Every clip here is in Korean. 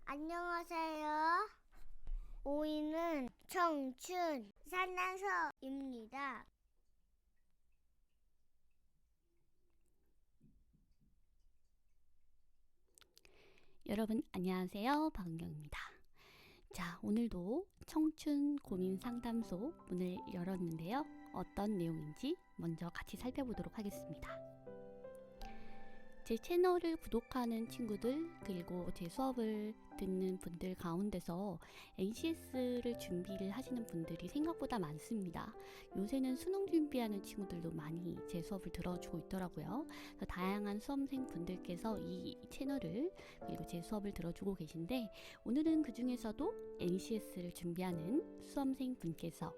안녕하세요. 오이는 청춘 산나서입니다. 여러분 안녕하세요. 박은경입니다. 자, 오늘도 청춘 고민 상담소 문을 열었는데요. 어떤 내용인지 먼저 같이 살펴보도록 하겠습니다. 제 채널을 구독하는 친구들 그리고 제 수업을 듣는 분들 가운데서 NCS를 준비를 하시는 분들이 생각보다 많습니다. 요새는 수능 준비하는 친구들도 많이 제 수업을 들어주고 있더라고요. 다양한 수험생 분들께서 이 채널을 그리고 제 수업을 들어주고 계신데, 오늘은 그 중에서도 NCS를 준비하는 수험생 분께서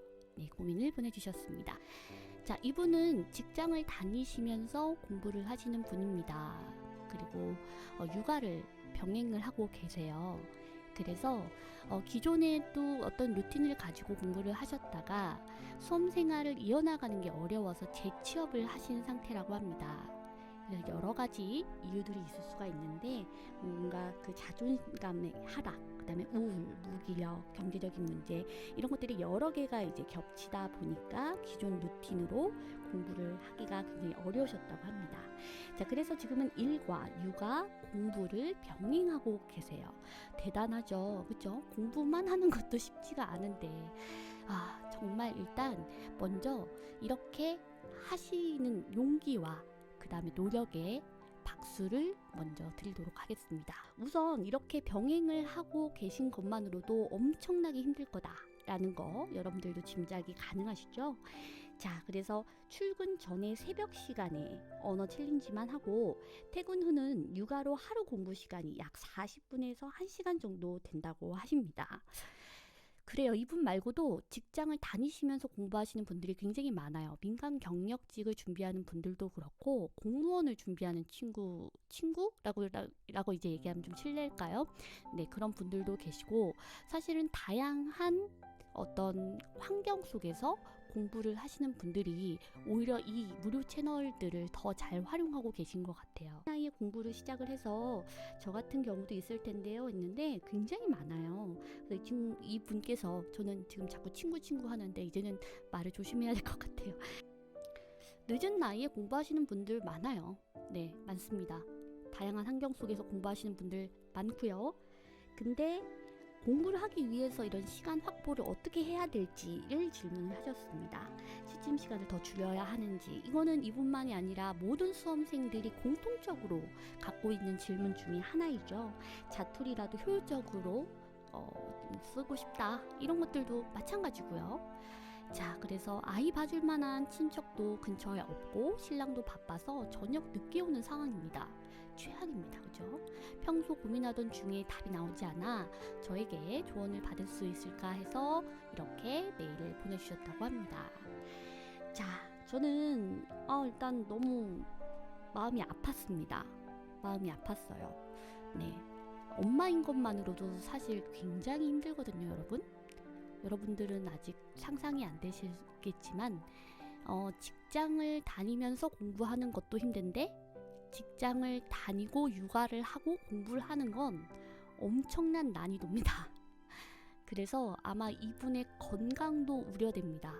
고민을 보내주셨습니다. 자, 이분은 직장을 다니시면서 공부를 하시는 분입니다. 그리고 육아를 병행을 하고 계세요. 그래서 기존에도 어떤 루틴을 가지고 공부를 하셨다가 수험 생활을 이어나가는 게 어려워서 재취업을 하신 상태라고 합니다. 여러 가지 이유들이 있을 수가 있는데, 뭔가 그 자존감의 하락, 그 다음에 우울, 무기력, 경제적인 문제, 이런 것들이 여러 개가 이제 겹치다 보니까 기존 루틴으로 공부를 하기가 굉장히 어려우셨다고 합니다. 자, 그래서 지금은 일과 육아, 공부를 병행하고 계세요. 대단하죠, 그렇죠? 공부만 하는 것도 쉽지가 않은데, 정말 일단 먼저 이렇게 하시는 용기와 그 다음에 노력에 박수를 먼저 드리도록 하겠습니다. 우선 이렇게 병행을 하고 계신 것만으로도 엄청나게 힘들 거다라는 거 여러분들도 짐작이 가능하시죠? 자, 그래서 출근 전에 새벽 시간에 언어 챌린지만 하고 퇴근 후는 육아로 하루 공부 시간이 약 40분에서 1시간 정도 된다고 하십니다. 그래요. 이분 말고도 직장을 다니시면서 공부하시는 분들이 굉장히 많아요. 민간 경력직을 준비하는 분들도 그렇고, 공무원을 준비하는 친구라고 이제 얘기하면 좀 실례일까요? 네, 그런 분들도 계시고, 사실은 다양한 어떤 환경 속에서 공부를 하시는 분들이 오히려 이 무료 채널들을 더 잘 활용하고 계신 것 같아요. 나이에 공부를 시작을 해서 저 같은 경우도 있을 텐데요 했는데 굉장히 많아요. 지금 이 분께서, 저는 지금 자꾸 친구 하는데 이제는 말을 조심해야 될 것 같아요. 늦은 나이에 공부하시는 분들 많아요. 네, 많습니다. 다양한 환경 속에서 공부하시는 분들 많고요. 근데 공부를 하기 위해서 이런 시간 확보를 어떻게 해야 될지를 질문을 하셨습니다. 시침 시간을 더 줄여야 하는지, 이거는 이분만이 아니라 모든 수험생들이 공통적으로 갖고 있는 질문 중에 하나이죠. 자투리라도 효율적으로 쓰고 싶다, 이런 것들도 마찬가지고요. 자, 그래서 아이 봐줄 만한 친척도 근처에 없고 신랑도 바빠서 저녁 늦게 오는 상황입니다. 최악입니다. 그죠? 평소 고민하던 중에 답이 나오지 않아 저에게 조언을 받을 수 있을까 해서 이렇게 메일을 보내주셨다고 합니다. 자, 저는 일단 너무 마음이 아팠습니다. 마음이 아팠어요. 네, 엄마인 것만으로도 사실 굉장히 힘들거든요, 여러분. 여러분들은 아직 상상이 안 되시겠지만 직장을 다니면서 공부하는 것도 힘든데, 직장을 다니고 육아를 하고 공부를 하는 건 엄청난 난이도입니다. 그래서 아마 이분의 건강도 우려됩니다.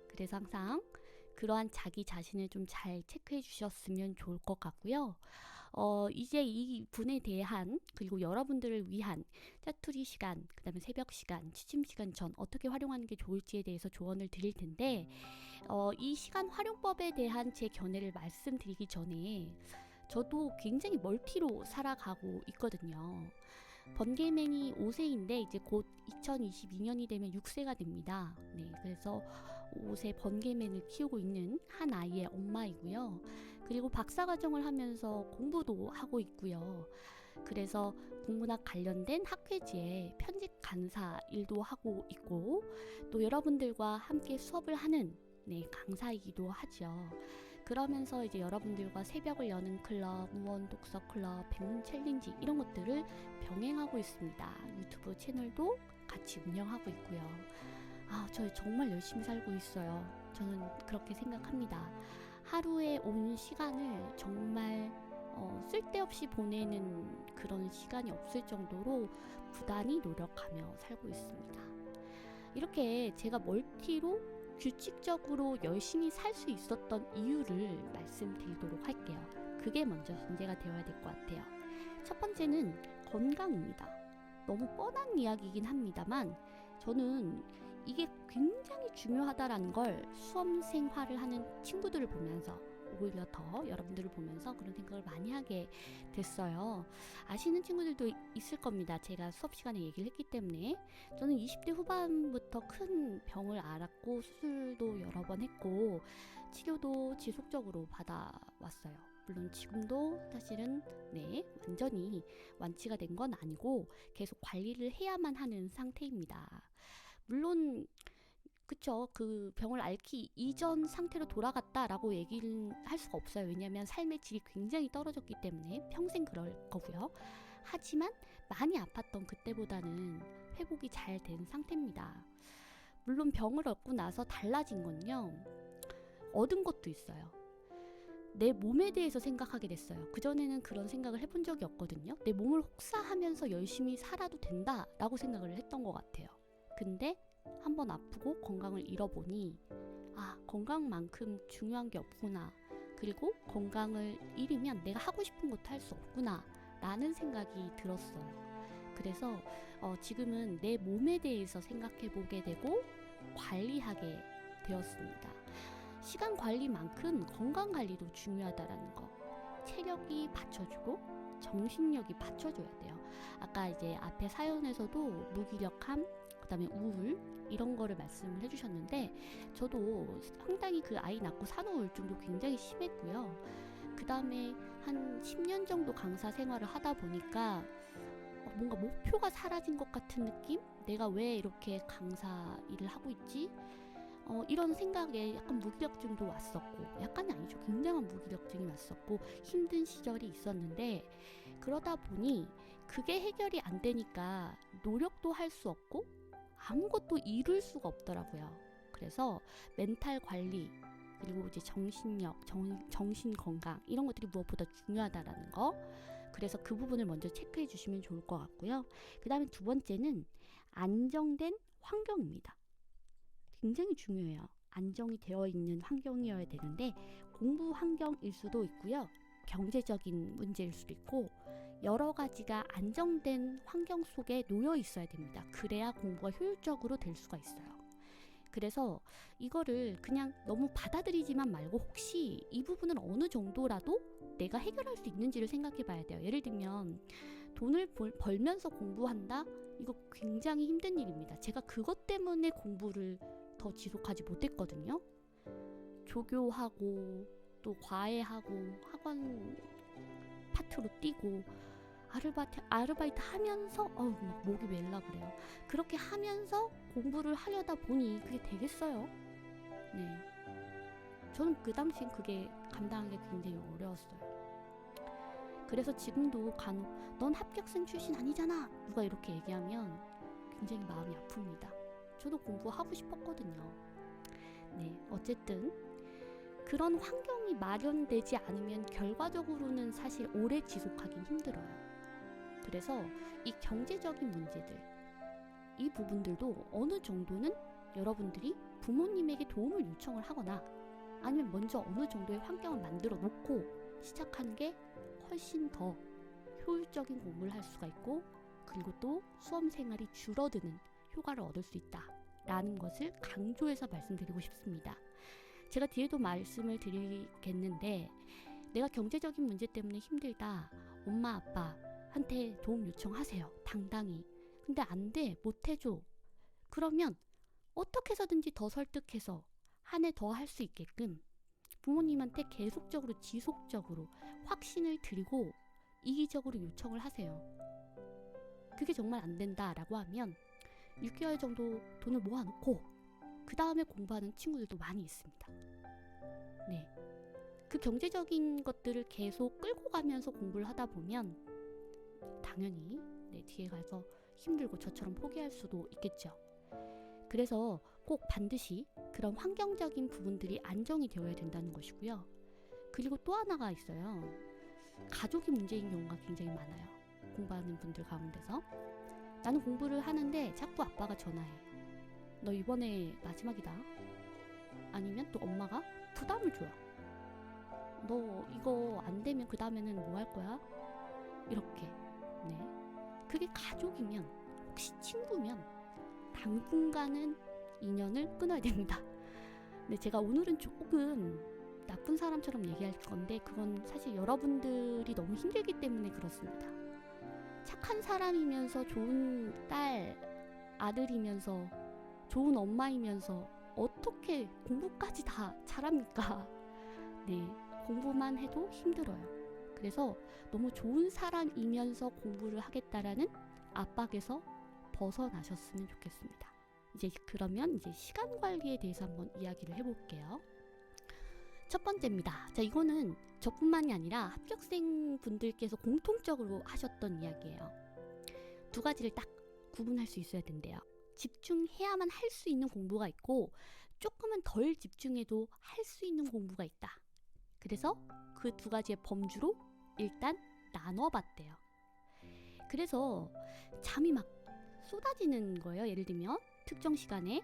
그래서 항상 그러한 자기 자신을 좀 잘 체크해 주셨으면 좋을 것 같고요. 이제 이 분에 대한, 그리고 여러분들을 위한 짜투리 시간, 그 다음에 새벽 시간, 취침 시간 전 어떻게 활용하는 게 좋을지에 대해서 조언을 드릴 텐데, 이 시간 활용법에 대한 제 견해를 말씀드리기 전에 저도 굉장히 멀티로 살아가고 있거든요. 번개맨이 5세인데 이제 곧 2022년이 되면 6세가 됩니다. 네, 그래서 5세 번개맨을 키우고 있는 한 아이의 엄마이고요. 그리고 박사과정을 하면서 공부도 하고 있고요. 그래서 국문학 관련된 학회지에 편집 강사 일도 하고 있고, 또 여러분들과 함께 수업을 하는 강사이기도 하죠. 그러면서 이제 여러분들과 새벽을 여는 클럽, 무원 독서 클럽, 백문 챌린지, 이런 것들을 병행하고 있습니다. 유튜브 채널도 같이 운영하고 있고요. 저 정말 열심히 살고 있어요. 저는 그렇게 생각합니다. 하루에 온 시간을 정말 쓸데없이 보내는 그런 시간이 없을 정도로 부단히 노력하며 살고 있습니다. 이렇게 제가 멀티로 규칙적으로 열심히 살 수 있었던 이유를 말씀드리도록 할게요. 그게 먼저 전제가 되어야 될 것 같아요. 첫 번째는 건강입니다. 너무 뻔한 이야기이긴 합니다만 저는 이게 굉장히 중요하다라는 걸 수험 생활을 하는 친구들을 보면서 오히려 더 여러분들을 보면서 그런 생각을 많이 하게 됐어요. 아시는 친구들도 있을 겁니다. 제가 수업 시간에 얘기를 했기 때문에. 저는 20대 후반부터 큰 병을 앓았고 수술도 여러 번 했고 치료도 지속적으로 받아왔어요. 물론 지금도 사실은 완전히 완치가 된 건 아니고 계속 관리를 해야만 하는 상태입니다. 물론 그쵸, 그 병을 앓기 이전 상태로 돌아갔다라고 얘기를 할 수가 없어요. 왜냐하면 삶의 질이 굉장히 떨어졌기 때문에 평생 그럴 거고요. 하지만 많이 아팠던 그때보다는 회복이 잘 된 상태입니다. 물론 병을 얻고 나서 달라진 건요, 얻은 것도 있어요. 내 몸에 대해서 생각하게 됐어요. 그전에는 그런 생각을 해본 적이 없거든요. 내 몸을 혹사하면서 열심히 살아도 된다라고 생각을 했던 것 같아요. 근데 한번 아프고 건강을 잃어보니 건강만큼 중요한 게 없구나. 그리고 건강을 잃으면 내가 하고 싶은 것도 할 수 없구나 라는 생각이 들었어요. 그래서 지금은 내 몸에 대해서 생각해 보게 되고 관리하게 되었습니다. 시간 관리만큼 건강 관리도 중요하다라는 거. 체력이 받쳐주고 정신력이 받쳐줘야 돼요. 아까 이제 앞에 사연에서도 무기력함, 그 다음에 우울 이런 거를 말씀을 해주셨는데 저도 상당히 그 아이 낳고 산후 우울증도 굉장히 심했고요. 그 다음에 한 10년 정도 강사 생활을 하다 보니까 뭔가 목표가 사라진 것 같은 느낌? 내가 왜 이렇게 강사 일을 하고 있지? 이런 생각에 약간 무기력증도 왔었고, 약간이 아니죠. 굉장한 무기력증이 왔었고 힘든 시절이 있었는데, 그러다 보니 그게 해결이 안 되니까 노력도 할 수 없고 아무것도 이룰 수가 없더라고요. 그래서 멘탈 관리, 그리고 이제 정신력, 정신 건강 이런 것들이 무엇보다 중요하다라는 거. 그래서 그 부분을 먼저 체크해 주시면 좋을 것 같고요. 그 다음에 두 번째는 안정된 환경입니다. 굉장히 중요해요. 안정이 되어 있는 환경이어야 되는데 공부 환경일 수도 있고요. 경제적인 문제일 수도 있고 여러 가지가 안정된 환경 속에 놓여 있어야 됩니다. 그래야 공부가 효율적으로 될 수가 있어요. 그래서 이거를 그냥 너무 받아들이지만 말고 혹시 이 부분을 어느 정도라도 내가 해결할 수 있는지를 생각해 봐야 돼요. 예를 들면 돈을 벌면서 공부한다? 이거 굉장히 힘든 일입니다. 제가 그것 때문에 공부를 더 지속하지 못했거든요. 조교하고 또 과외하고 학원 파트로 뛰고 아르바이트 하면서 막 목이 메일라 그래요. 그렇게 하면서 공부를 하려다 보니 그게 되겠어요? 네. 저는 그 당시엔 그게 감당하기 굉장히 어려웠어요. 그래서 지금도 간혹 넌 합격생 출신 아니잖아 누가 이렇게 얘기하면 굉장히 마음이 아픕니다. 저도 공부하고 싶었거든요. 네, 어쨌든 그런 환경이 마련되지 않으면 결과적으로는 사실 오래 지속하긴 힘들어요. 그래서 이 경제적인 문제들, 이 부분들도 어느 정도는 여러분들이 부모님에게 도움을 요청을 하거나 아니면 먼저 어느 정도의 환경을 만들어 놓고 시작하는 게 훨씬 더 효율적인 공부를 할 수가 있고, 그리고 또 수험 생활이 줄어드는 효과를 얻을 수 있다라는 것을 강조해서 말씀드리고 싶습니다. 제가 뒤에도 말씀을 드리겠는데, 내가 경제적인 문제 때문에 힘들다, 엄마 아빠한테 도움 요청하세요. 당당히. 근데 안 돼, 못 해줘. 그러면 어떻게 해서든지 더 설득해서 한 해 더 할 수 있게끔 부모님한테 계속적으로 지속적으로 확신을 드리고 이기적으로 요청을 하세요. 그게 정말 안 된다라고 하면 6개월 정도 돈을 모아놓고 그 다음에 공부하는 친구들도 많이 있습니다. 네, 그 경제적인 것들을 계속 끌고 가면서 공부를 하다 보면 당연히 뒤에 가서 힘들고 저처럼 포기할 수도 있겠죠. 그래서 꼭 반드시 그런 환경적인 부분들이 안정이 되어야 된다는 것이고요. 그리고 또 하나가 있어요. 가족이 문제인 경우가 굉장히 많아요. 공부하는 분들 가운데서. 나는 공부를 하는데 자꾸 아빠가 전화해. 너 이번에 마지막이다. 아니면 또 엄마가 부담을 줘요. 너 이거 안 되면 그 다음에는 뭐 할 거야? 이렇게. 네. 그게 가족이면, 혹시 친구면 당분간은 인연을 끊어야 됩니다. 근데 제가 오늘은 조금 나쁜 사람처럼 얘기할 건데 그건 사실 여러분들이 너무 힘들기 때문에 그렇습니다. 착한 사람이면서 좋은 딸, 아들이면서 좋은 엄마이면서 어떻게 공부까지 다 잘합니까? 네, 공부만 해도 힘들어요. 그래서 너무 좋은 사람이면서 공부를 하겠다라는 압박에서 벗어나셨으면 좋겠습니다. 이제 그러면 이제 시간 관리에 대해서 한번 이야기를 해볼게요. 첫 번째입니다. 자, 이거는 저뿐만이 아니라 합격생 분들께서 공통적으로 하셨던 이야기예요. 두 가지를 딱 구분할 수 있어야 된대요. 집중해야만 할 수 있는 공부가 있고 조금은 덜 집중해도 할 수 있는 공부가 있다. 그래서 그 두 가지의 범주로 일단 나눠봤대요. 그래서 잠이 막 쏟아지는 거예요. 예를 들면 특정 시간에.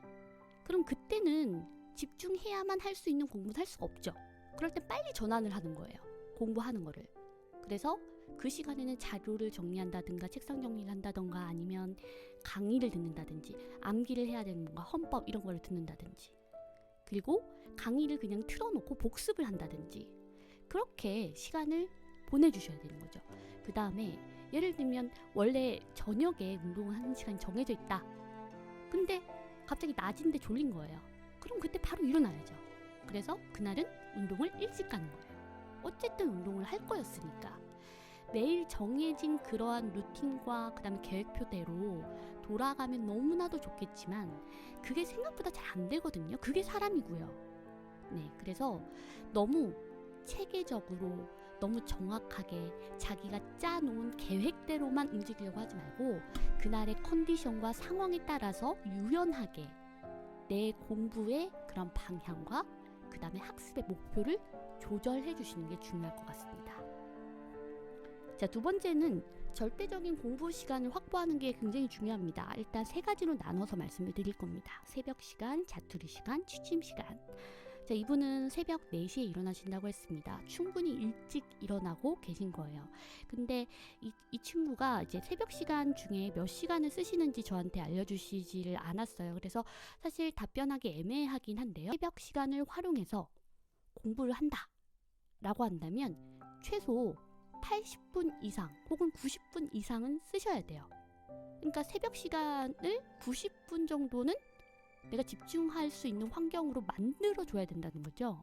그럼 그때는 집중해야만 할 수 있는 공부는 할 수가 없죠. 그럴 땐 빨리 전환을 하는 거예요. 공부하는 거를. 그래서 그 시간에는 자료를 정리한다든가 책상 정리를 한다든가 아니면 강의를 듣는다든지 암기를 해야 되는 뭔가 헌법 이런 거를 듣는다든지 그리고 강의를 그냥 틀어놓고 복습을 한다든지 그렇게 시간을 보내주셔야 되는 거죠. 그 다음에 예를 들면 원래 저녁에 운동을 하는 시간이 정해져 있다. 근데 갑자기 낮인데 졸린 거예요. 그럼 그때 바로 일어나야죠. 그래서 그날은 운동을 일찍 가는 거예요. 어쨌든 운동을 할 거였으니까. 매일 정해진 그러한 루틴과 그 다음에 계획표대로 돌아가면 너무나도 좋겠지만 그게 생각보다 잘 안 되거든요. 그게 사람이고요. 네, 그래서 너무 체계적으로 너무 정확하게 자기가 짜놓은 계획대로만 움직이려고 하지 말고 그날의 컨디션과 상황에 따라서 유연하게 내 공부의 그런 방향과 그 다음에 학습의 목표를 조절해 주시는 게 중요할 것 같습니다. 자, 두 번째는 절대적인 공부 시간을 확보하는 게 굉장히 중요합니다. 일단 세 가지로 나눠서 말씀을 드릴 겁니다. 새벽 시간, 자투리 시간, 취침 시간. 자, 이분은 새벽 4시에 일어나신다고 했습니다. 충분히 일찍 일어나고 계신 거예요. 근데 이 친구가 이제 새벽 시간 중에 몇 시간을 쓰시는지 저한테 알려주시지를 않았어요. 그래서 사실 답변하기 애매하긴 한데요. 새벽 시간을 활용해서 공부를 한다 라고 한다면 최소 80분 이상 혹은 90분 이상은 쓰셔야 돼요. 그러니까 새벽 시간을 90분 정도는 내가 집중할 수 있는 환경으로 만들어줘야 된다는 거죠.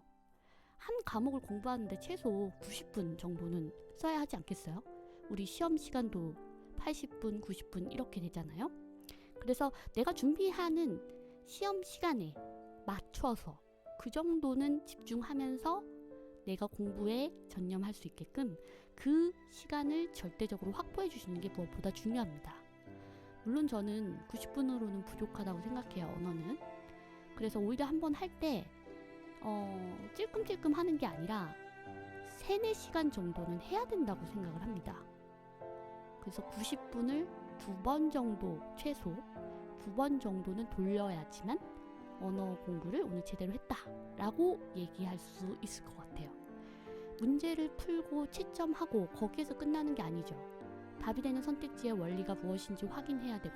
한 과목을 공부하는데 최소 90분 정도는 써야 하지 않겠어요? 우리 시험 시간도 80분, 90분 이렇게 되잖아요. 그래서 내가 준비하는 시험 시간에 맞춰서 그 정도는 집중하면서 내가 공부에 전념할 수 있게끔 그 시간을 절대적으로 확보해 주시는 게 무엇보다 중요합니다. 물론 저는 90분으로는 부족하다고 생각해요. 언어는. 그래서 오히려 한번 할 때 찔끔찔끔 하는 게 아니라 3-4시간 정도는 해야 된다고 생각을 합니다. 그래서 90분을 2번 정도 최소 2번 정도는 돌려야지만 언어 공부를 오늘 제대로 했다라고 얘기할 수 있을 것 같아요. 문제를 풀고 채점하고 거기에서 끝나는 게 아니죠. 답이 되는 선택지의 원리가 무엇인지 확인해야 되고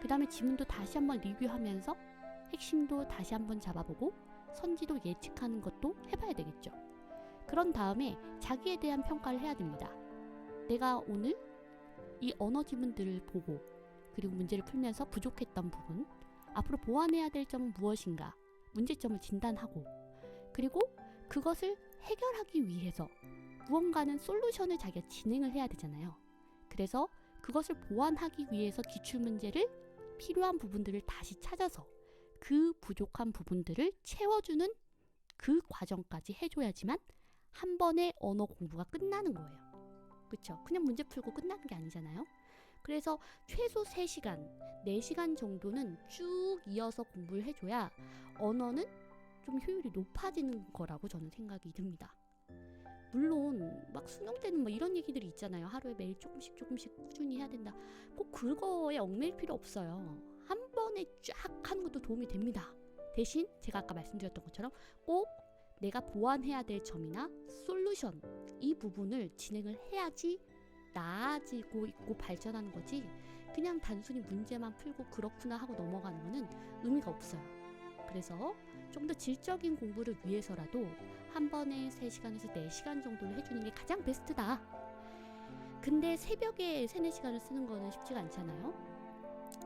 그 다음에 지문도 다시 한번 리뷰하면서 핵심도 다시 한번 잡아보고 선지도 예측하는 것도 해봐야 되겠죠. 그런 다음에 자기에 대한 평가를 해야 됩니다. 내가 오늘 이 언어 지문들을 보고 그리고 문제를 풀면서 부족했던 부분, 앞으로 보완해야 될 점은 무엇인가, 문제점을 진단하고 그리고 그것을 해결하기 위해서 무언가는 솔루션을 자기가 진행을 해야 되잖아요. 그래서 그것을 보완하기 위해서 기출문제를 필요한 부분들을 다시 찾아서 그 부족한 부분들을 채워주는 그 과정까지 해줘야지만 한 번의 언어 공부가 끝나는 거예요. 그쵸? 그냥 문제 풀고 끝나는 게 아니잖아요. 그래서 최소 3시간, 4시간 정도는 쭉 이어서 공부를 해줘야 언어는 좀 효율이 높아지는 거라고 저는 생각이 듭니다. 물론 막 수능 때는 뭐 이런 얘기들이 있잖아요. 하루에 매일 조금씩 꾸준히 해야 된다. 꼭 그거에 얽매일 필요 없어요. 한 번에 쫙 하는 것도 도움이 됩니다. 대신 제가 아까 말씀드렸던 것처럼 꼭 내가 보완해야 될 점이나 솔루션, 이 부분을 진행을 해야지 나아지고 있고 발전하는 거지, 그냥 단순히 문제만 풀고 그렇구나 하고 넘어가는 거는 의미가 없어요. 그래서 좀 더 질적인 공부를 위해서라도 한 번에 3시간에서 4시간 정도를 해주는 게 가장 베스트다. 근데 새벽에 3, 4시간을 쓰는 거는 쉽지가 않잖아요.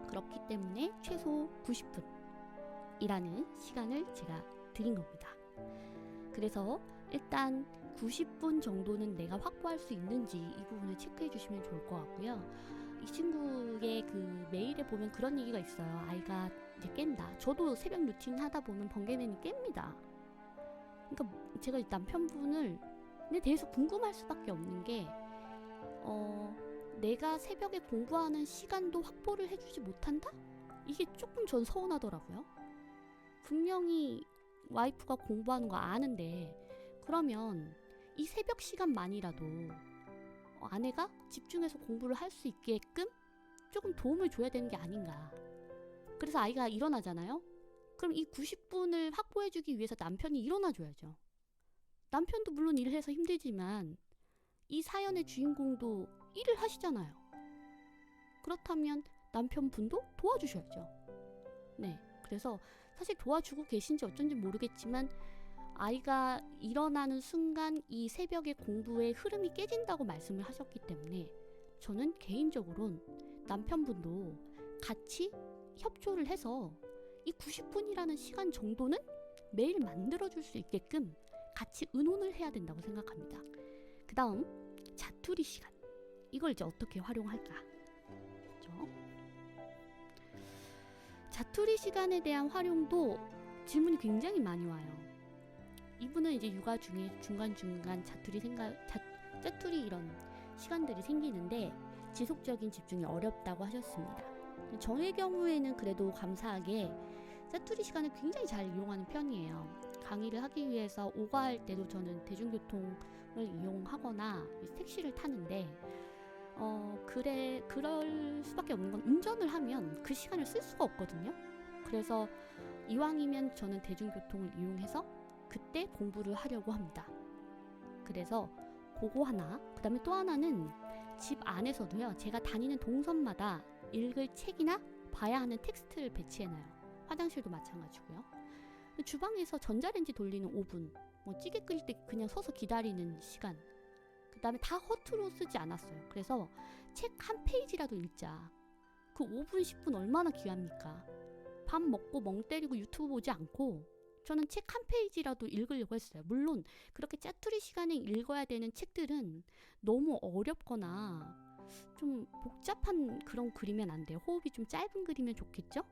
그렇기 때문에 최소 90분이라는 시간을 제가 드린 겁니다. 그래서 일단 90분 정도는 내가 확보할 수 있는지 이 부분을 체크해 주시면 좋을 것 같고요. 이 친구의 그 메일에 보면 그런 얘기가 있어요. 아이가 이제 깬다. 저도 새벽 루틴 하다 보면 번개맨이 깹니다. 그러니까 제가 남편분을 에 대해서 궁금할 수밖에 없는 게 내가 새벽에 공부하는 시간도 확보를 해주지 못한다? 이게 조금 전 서운하더라고요. 분명히 와이프가 공부하는 거 아는데 그러면 이 새벽 시간만이라도 아내가 집중해서 공부를 할 수 있게끔 조금 도움을 줘야 되는 게 아닌가. 그래서 아이가 일어나잖아요. 그럼 이 90분을 확보해주기 위해서 남편이 일어나줘야죠. 남편도 물론 일을 해서 힘들지만 이 사연의 주인공도 일을 하시잖아요. 그렇다면 남편분도 도와주셔야죠. 네, 그래서 사실 도와주고 계신지 어쩐지 모르겠지만 아이가 일어나는 순간 이 새벽의 공부의 흐름이 깨진다고 말씀을 하셨기 때문에 저는 개인적으로는 남편분도 같이 협조를 해서 이 90분이라는 시간 정도는 매일 만들어줄 수 있게끔 같이 의논을 해야 된다고 생각합니다. 그 다음 자투리 시간, 이걸 이제 어떻게 활용할까? 그렇죠? 자투리 시간에 대한 활용도 질문이 굉장히 많이 와요. 이분은 이제 육아 중에 중간중간 짜투리 이런 시간들이 생기는데 지속적인 집중이 어렵다고 하셨습니다. 저의 경우에는 그래도 감사하게 짜투리 시간을 굉장히 잘 이용하는 편이에요. 강의를 하기 위해서 오가할 때도 저는 대중교통을 이용하거나 택시를 타는데 그럴 수밖에 없는 건 운전을 하면 그 시간을 쓸 수가 없거든요. 그래서 이왕이면 저는 대중교통을 이용해서 그때 공부를 하려고 합니다. 그래서 그거 하나, 그 다음에 또 하나는 집 안에서도요, 제가 다니는 동선마다 읽을 책이나 봐야 하는 텍스트를 배치해놔요. 화장실도 마찬가지고요. 주방에서 전자레인지 돌리는 5분, 뭐 찌개 끓일 때 그냥 서서 기다리는 시간, 그 다음에 다 허투루 쓰지 않았어요. 그래서 책 한 페이지라도 읽자. 그 5분, 10분 얼마나 귀합니까? 밥 먹고 멍 때리고 유튜브 보지 않고 저는 책 한 페이지라도 읽으려고 했어요. 물론 그렇게 짜투리 시간에 읽어야 되는 책들은 너무 어렵거나 좀 복잡한 그런 글이면 안 돼요. 호흡이 좀 짧은 글이면 좋겠죠?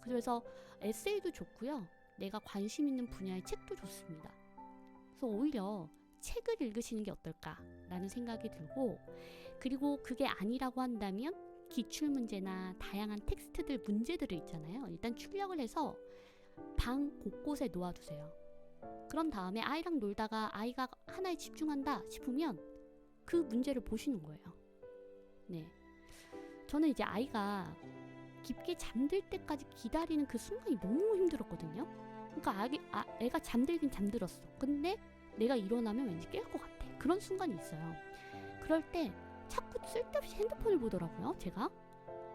그래서 에세이도 좋고요. 내가 관심 있는 분야의 책도 좋습니다. 그래서 오히려 책을 읽으시는 게 어떨까라는 생각이 들고, 그리고 그게 아니라고 한다면 기출문제나 다양한 텍스트들, 문제들을 있잖아요. 일단 출력을 해서 방 곳곳에 놓아두세요. 그런 다음에 아이랑 놀다가 아이가 하나에 집중한다 싶으면 그 문제를 보시는 거예요. 네, 저는 이제 아이가 깊게 잠들 때까지 기다리는 그 순간이 너무 힘들었거든요. 그러니까 애가 잠들긴 잠들었어. 근데 내가 일어나면 왠지 깰 것 같아. 그런 순간이 있어요. 그럴 때 자꾸 쓸데없이 핸드폰을 보더라고요, 제가.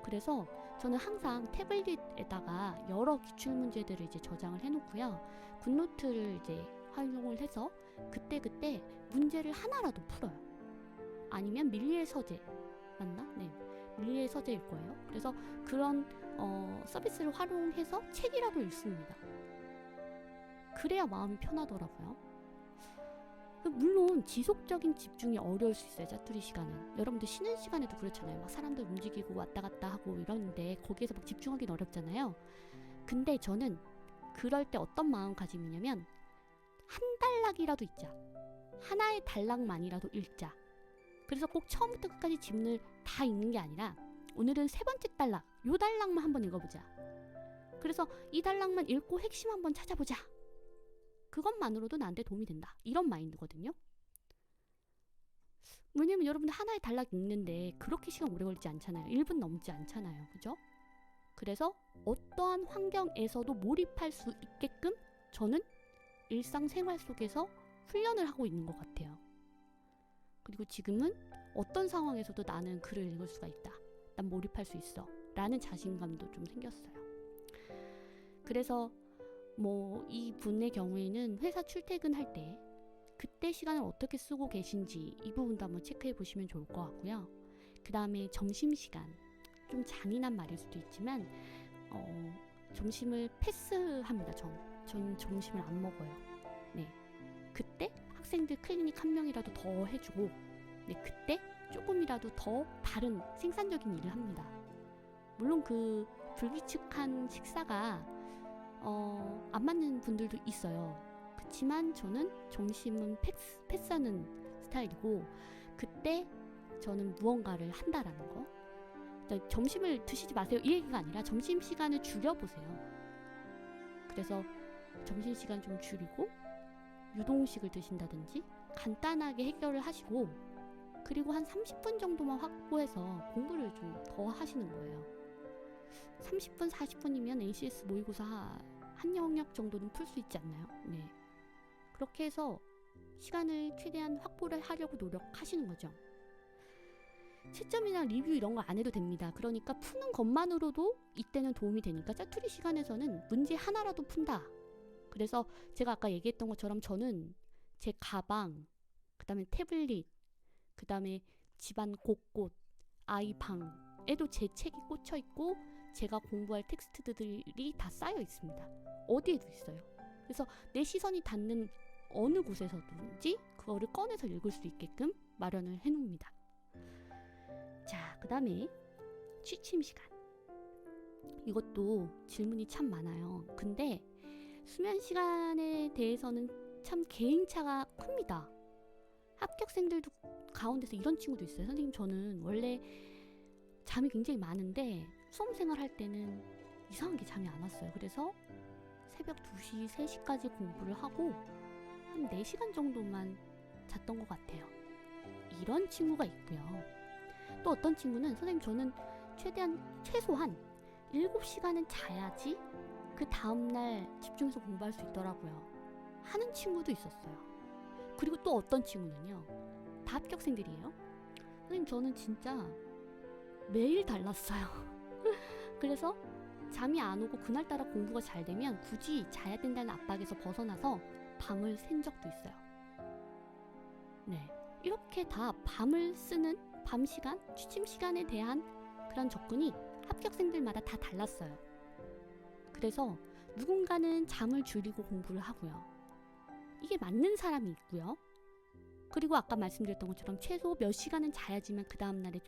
그래서 저는 항상 태블릿에다가 여러 기출문제들을 이제 저장을 해놓고요. 굿노트를 이제 활용을 해서 그때그때 문제를 하나라도 풀어요. 아니면 밀리의 서재, 맞나? 네, 밀리의 서재일 거예요. 그래서 그런 서비스를 활용해서 책이라도 읽습니다. 그래야 마음이 편하더라고요. 물론 지속적인 집중이 어려울 수 있어요, 짜투리 시간은. 여러분들 쉬는 시간에도 그렇잖아요. 막 사람들 움직이고 왔다 갔다 하고 이러는데 거기에서 막 집중하기는 어렵잖아요. 근데 저는 그럴 때 어떤 마음가짐이냐면 한 단락이라도 읽자. 하나의 단락만이라도 읽자. 그래서 꼭 처음부터 끝까지 지문을 다 읽는 게 아니라 오늘은 3번째 단락, 요 단락만 한번 읽어보자. 그래서 이 단락만 읽고 핵심 한번 찾아보자. 그것만으로도 나한테 도움이 된다. 이런 마인드거든요. 왜냐면 여러분들 하나의 단락 읽는데 그렇게 시간 오래 걸리지 않잖아요. 1분 넘지 않잖아요. 그죠? 그래서 어떠한 환경에서도 몰입할 수 있게끔 저는 일상생활 속에서 훈련을 하고 있는 것 같아요. 그리고 지금은 어떤 상황에서도 나는 글을 읽을 수가 있다. 난 몰입할 수 있어. 라는 자신감도 좀 생겼어요. 그래서 뭐 이 분의 경우에는 회사 출퇴근할 때 그때 시간을 어떻게 쓰고 계신지 이 부분도 한번 체크해 보시면 좋을 것 같고요. 그 다음에 점심시간. 좀 잔인한 말일 수도 있지만 점심을 패스합니다. 전 점심을 안 먹어요. 네, 그때 학생들 클리닉 한 명이라도 더 해주고 네, 그때 조금이라도 더 다른 생산적인 일을 합니다. 물론 그 불규칙한 식사가 안 맞는 분들도 있어요. 그렇지만 저는 점심은 패스하는 스타일이고 그때 저는 무언가를 한다라는 거. 그러니까 점심을 드시지 마세요 이 얘기가 아니라 점심시간을 줄여보세요. 그래서 점심시간 좀 줄이고 유동식을 드신다든지 간단하게 해결을 하시고 그리고 한 30분 정도만 확보해서 공부를 좀 더 하시는 거예요. 30분, 40분이면 ACS 모의고사 한 영역 정도는 풀 수 있지 않나요? 네. 그렇게 해서 시간을 최대한 확보를 하려고 노력하시는 거죠. 채점이나 리뷰 이런 거 안 해도 됩니다. 그러니까 푸는 것만으로도 이때는 도움이 되니까 짜투리 시간에서는 문제 하나라도 푼다. 그래서 제가 아까 얘기했던 것처럼 저는 제 가방, 그 다음에 태블릿, 그 다음에 집안 곳곳, 아이 방에도 제 책이 꽂혀 있고 제가 공부할 텍스트들이 다 쌓여 있습니다. 어디에도 있어요. 그래서 내 시선이 닿는 어느 곳에서든지 그거를 꺼내서 읽을 수 있게끔 마련을 해놓습니다. 자, 그 다음에 취침 시간. 이것도 질문이 참 많아요. 근데 수면 시간에 대해서는 참 개인차가 큽니다. 합격생들도 가운데서 이런 친구도 있어요. 선생님, 저는 원래 잠이 굉장히 많은데 수험생활 할 때는 이상하게 잠이 안 왔어요. 그래서 새벽 2시, 3시까지 공부를 하고 한 4시간 정도만 잤던 것 같아요. 이런 친구가 있고요. 또 어떤 친구는 선생님 저는 최소한 7시간은 자야지 그 다음날 집중해서 공부할 수 있더라고요. 하는 친구도 있었어요. 그리고 또 어떤 친구는요. 다 합격생들이에요. 선생님 저는 진짜 매일 달랐어요. 그래서 잠이 안 오고 그날따라 공부가 잘 되면 굳이 자야 된다는 압박에서 벗어나서 밤을 샌 적도 있어요. 네, 이렇게 다 밤을 쓰는 밤 시간, 취침 시간에 대한 그런 접근이 합격생들마다 다 달랐어요. 그래서 누군가는 잠을 줄이고 공부를 하고요. 이게 맞는 사람이 있고요. 그리고 아까 말씀드렸던 것처럼 최소 몇 시간은 자야지만 그 다음날에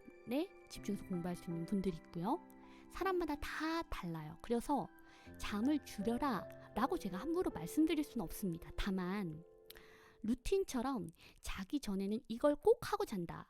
집중해서 공부할 수 있는 분들이 있고요. 사람마다 다 달라요. 그래서 잠을 줄여라 라고 제가 함부로 말씀드릴 수는 없습니다. 다만 루틴처럼 자기 전에는 이걸 꼭 하고 잔다.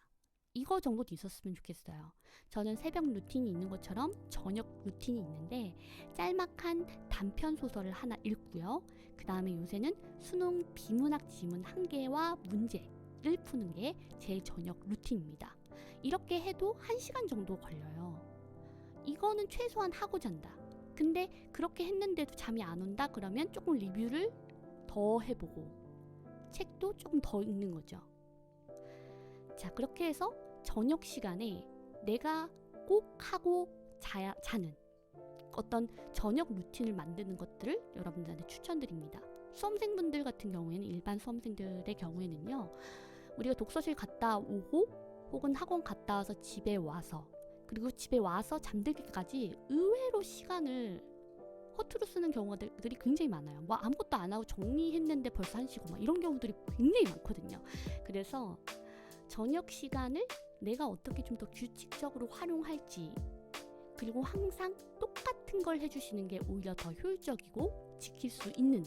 이거 정도도 있었으면 좋겠어요. 저는 새벽 루틴이 있는 것처럼 저녁 루틴이 있는데 짤막한 단편 소설을 하나 읽고요. 그 다음에 요새는 수능 비문학 지문 1개와 문제를 푸는 게 제 저녁 루틴입니다. 이렇게 해도 1시간 정도 걸려요. 이거는 최소한 하고 잔다. 근데 그렇게 했는데도 잠이 안 온다? 그러면 조금 리뷰를 더 해보고 책도 조금 더 읽는 거죠. 자, 그렇게 해서 저녁 시간에 내가 꼭 하고 자는 어떤 저녁 루틴을 만드는 것들을 여러분들한테 추천드립니다. 수험생분들 같은 경우에는 일반 수험생들의 경우에는요. 우리가 독서실 갔다 오고 혹은 학원 갔다 와서 집에 와서 그리고 집에 와서 잠들기까지 의외로 시간을 허투루 쓰는 경우들이 굉장히 많아요. 뭐 아무것도 안 하고 정리했는데 벌써 1시고 막 이런 경우들이 굉장히 많거든요. 그래서 저녁 시간을 내가 어떻게 좀 더 규칙적으로 활용할지 그리고 항상 똑같은 걸 해주시는 게 오히려 더 효율적이고 지킬 수 있는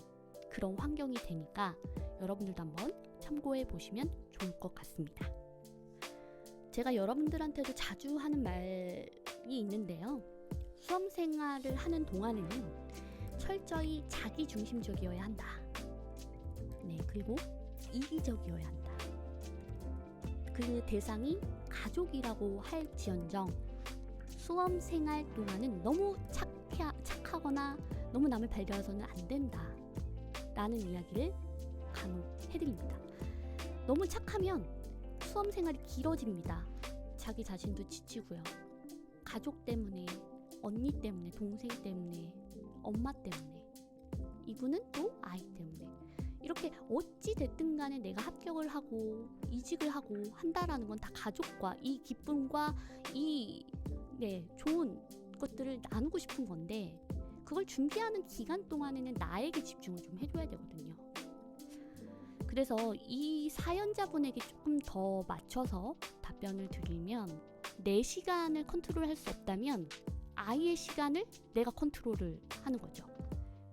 그런 환경이 되니까 여러분들도 한번 참고해 보시면 좋을 것 같습니다. 제가 여러분들한테도 자주 하는 말이 있는데요. 수험 생활을 하는 동안에는 철저히 자기중심적이어야 한다. 네, 그리고 이기적이어야 한다. 그 대상이 가족이라고 할지언정 수험 생활 동안은 너무 착하거나 너무 남을 배려해서는 안 된다 라는 이야기를 간혹 해드립니다. 너무 착하면 수험 생활이 길어집니다. 자기 자신도 지치고요. 가족 때문에, 언니 때문에, 동생 때문에, 엄마 때문에, 이분은 또 아이 때문에, 이렇게 어찌 됐든 간에 내가 합격을 하고 이직을 하고 한다라는 건 다 가족과 이 기쁨과 이 좋은 것들을 나누고 싶은 건데, 그걸 준비하는 기간 동안에는 나에게 집중을 좀 해줘야 되거든요. 그래서 이 사연자분에게 조금 더 맞춰서 답변을 드리면, 내 시간을 컨트롤할 수 없다면 아이의 시간을 내가 컨트롤을 하는 거죠.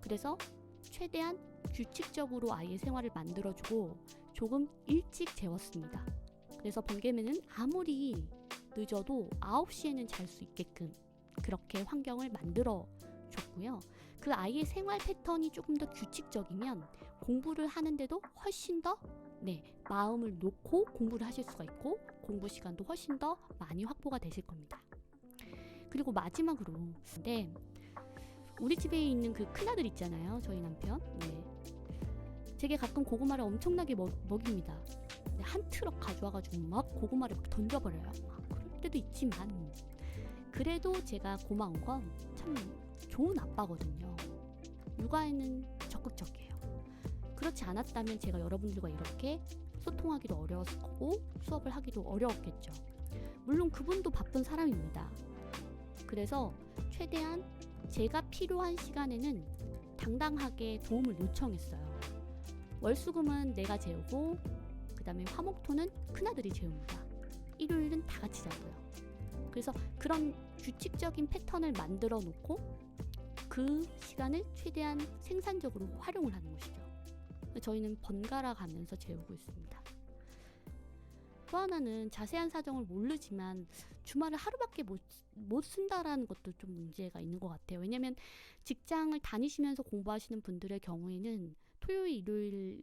그래서 최대한 규칙적으로 아이의 생활을 만들어주고 조금 일찍 재웠습니다. 그래서 번개맨은 아무리 늦어도 9시에는 잘 수 있게끔 그렇게 환경을 만들어 줬고요. 그 아이의 생활 패턴이 조금 더 규칙적이면 공부를 하는데도 훨씬 더 마음을 놓고 공부를 하실 수가 있고 공부 시간도 훨씬 더 많이 확보가 되실 겁니다. 그리고 마지막으로 우리 집에 있는 그 큰아들 있잖아요. 저희 남편. 제게 가끔 고구마를 엄청나게 먹입니다. 한 트럭 가져와가지고 막 고구마를 막 던져버려요. 그럴 때도 있지만 그래도 제가 고마운 건 참 좋은 아빠거든요. 육아에는 적극적이에요. 그렇지 않았다면 제가 여러분들과 이렇게 소통하기도 어려웠을 거고 수업을 하기도 어려웠겠죠. 물론 그분도 바쁜 사람입니다. 그래서 최대한 제가 필요한 시간에는 당당하게 도움을 요청했어요. 월수금은 내가 재우고 그 다음에 화목토는 큰아들이 재웁니다. 일요일은 다 같이 자고요. 그래서 그런 규칙적인 패턴을 만들어 놓고 그 시간을 최대한 생산적으로 활용을 하는 것이죠. 저희는 번갈아 가면서 재우고 있습니다. 또 하나는 자세한 사정을 모르지만 주말을 하루밖에 못 쓴다라는 것도 좀 문제가 있는 것 같아요. 왜냐면 직장을 다니시면서 공부하시는 분들의 경우에는 토요일, 일요일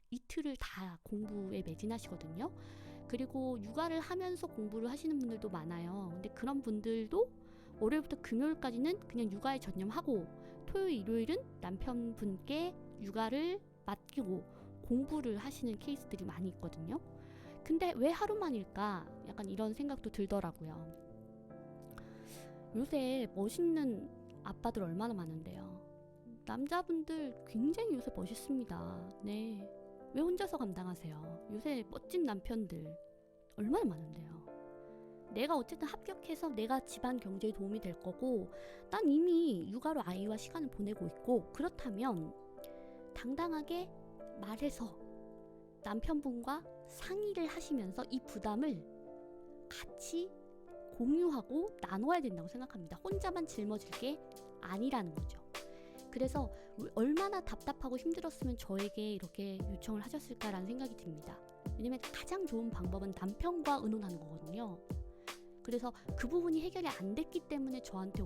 이틀을 다 공부에 매진하시거든요. 그리고 육아를 하면서 공부를 하시는 분들도 많아요. 근데 그런 분들도 월요일부터 금요일까지는 그냥 육아에 전념하고 토요일, 일요일은 남편분께 육아를 맡기고 공부를 하시는 케이스들이 많이 있거든요. 근데 왜 하루만일까? 약간 이런 생각도 들더라고요. 요새 멋있는 아빠들 얼마나 많은데요. 남자분들 굉장히 요새 멋있습니다. 네. 왜 혼자서 감당하세요? 요새 멋진 남편들 얼마나 많은데요. 내가 어쨌든 합격해서 내가 집안 경제에 도움이 될 거고 난 이미 육아로 아이와 시간을 보내고 있고 그렇다면 당당하게 말해서 남편분과 상의를 하시면서 이 부담을 같이 공유하고 나눠야 된다고 생각합니다. 혼자만 짊어질 게 아니라는 거죠. 그래서 얼마나 답답하고 힘들었으면 저에게 이렇게 요청을 하셨을까라는 생각이 듭니다. 왜냐면 가장 좋은 방법은 남편과 의논하는 거거든요. 그래서 그 부분이 해결이 안 됐기 때문에 저한테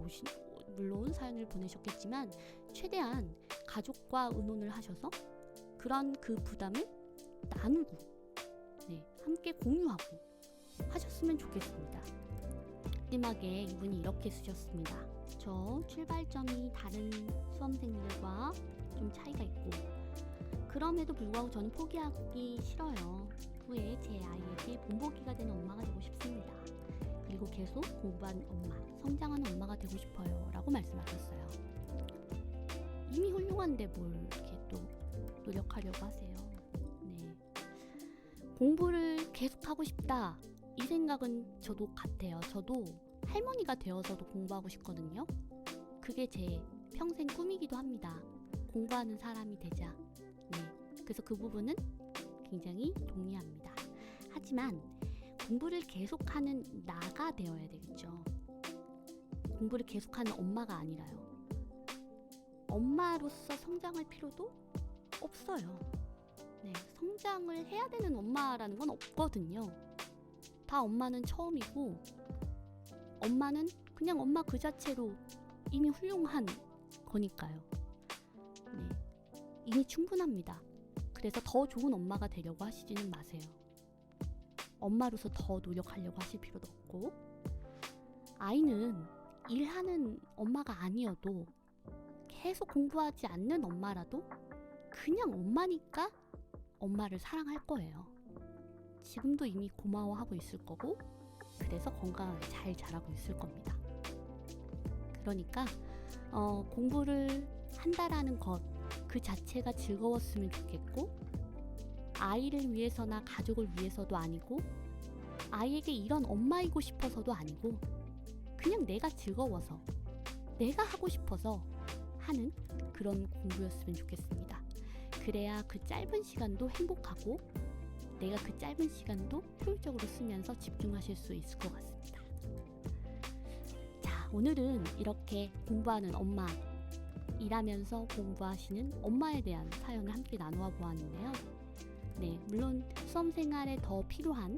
물론 사연을 보내셨겠지만 최대한 가족과 의논을 하셔서 그런 그 부담을 나누고 함께 공유하고 하셨으면 좋겠습니다. 마지막에 이분이 이렇게 쓰셨습니다. 저 출발점이 다른 수험생들과 좀 차이가 있고 그럼에도 불구하고 저는 포기하기 싫어요. 후에 제 아이에게 본보기가 되는 엄마가 되고 싶습니다. 그리고 계속 공부하는 엄마, 성장하는 엄마가 되고 싶어요 라고 말씀하셨어요. 이미 훌륭한데 뭘 이렇게 또 노력하려고 하세요. 공부를 계속하고 싶다 이 생각은 저도 같아요. 저도 할머니가 되어서도 공부하고 싶거든요. 그게 제 평생 꿈이기도 합니다. 공부하는 사람이 되자. 그래서 그 부분은 굉장히 동의합니다. 하지만 공부를 계속하는 나가 되어야 되겠죠. 공부를 계속하는 엄마가 아니라요. 엄마로서 성장할 필요도 없어요. 성장을 해야 되는 엄마라는 건 없거든요. 다 엄마는 처음이고 엄마는 그냥 엄마 그 자체로 이미 훌륭한 거니까요. 이미 충분합니다. 그래서 더 좋은 엄마가 되려고 하시지는 마세요. 엄마로서 더 노력하려고 하실 필요도 없고, 아이는 일하는 엄마가 아니어도 계속 공부하지 않는 엄마라도 그냥 엄마니까 엄마를 사랑할 거예요. 지금도 이미 고마워하고 있을 거고, 그래서 건강하게 잘 자라고 있을 겁니다. 그러니까 공부를 한다라는 것 그 자체가 즐거웠으면 좋겠고, 아이를 위해서나 가족을 위해서도 아니고, 아이에게 이런 엄마이고 싶어서도 아니고, 그냥 내가 즐거워서, 내가 하고 싶어서 하는 그런 공부였으면 좋겠습니다. 그래야 그 짧은 시간도 행복하고, 내가 그 짧은 시간도 효율적으로 쓰면서 집중하실 수 있을 것 같습니다. 자, 오늘은 이렇게 공부하는 엄마, 일하면서 공부하시는 엄마에 대한 사연을 함께 나누어 보았는데요. 네, 물론 수험생활에 더 필요한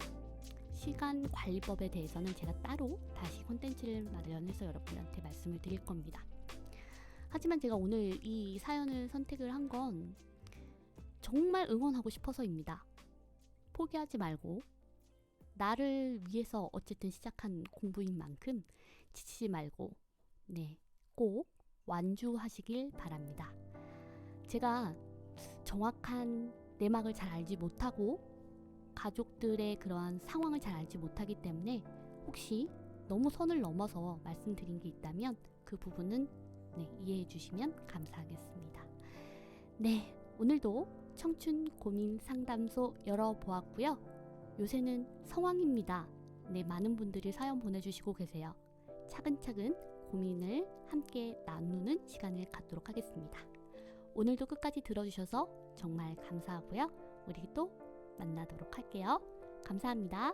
시간 관리법에 대해서는 제가 따로 다시 콘텐츠를 마련해서 여러분들한테 말씀을 드릴 겁니다. 하지만 제가 오늘 이 사연을 선택을 한 건 정말 응원하고 싶어서입니다. 포기하지 말고, 나를 위해서 어쨌든 시작한 공부인 만큼 지치지 말고, 네, 꼭 완주하시길 바랍니다. 제가 정확한 내막을 잘 알지 못하고 가족들의 그러한 상황을 잘 알지 못하기 때문에 혹시 너무 선을 넘어서 말씀드린 게 있다면 그 부분은 이해해 주시면 감사하겠습니다. 네, 오늘도 청춘 고민 상담소 열어보았고요. 요새는 성황입니다. 네, 많은 분들이 사연 보내주시고 계세요. 차근차근 고민을 함께 나누는 시간을 갖도록 하겠습니다. 오늘도 끝까지 들어주셔서 정말 감사하고요. 우리 또 만나도록 할게요. 감사합니다.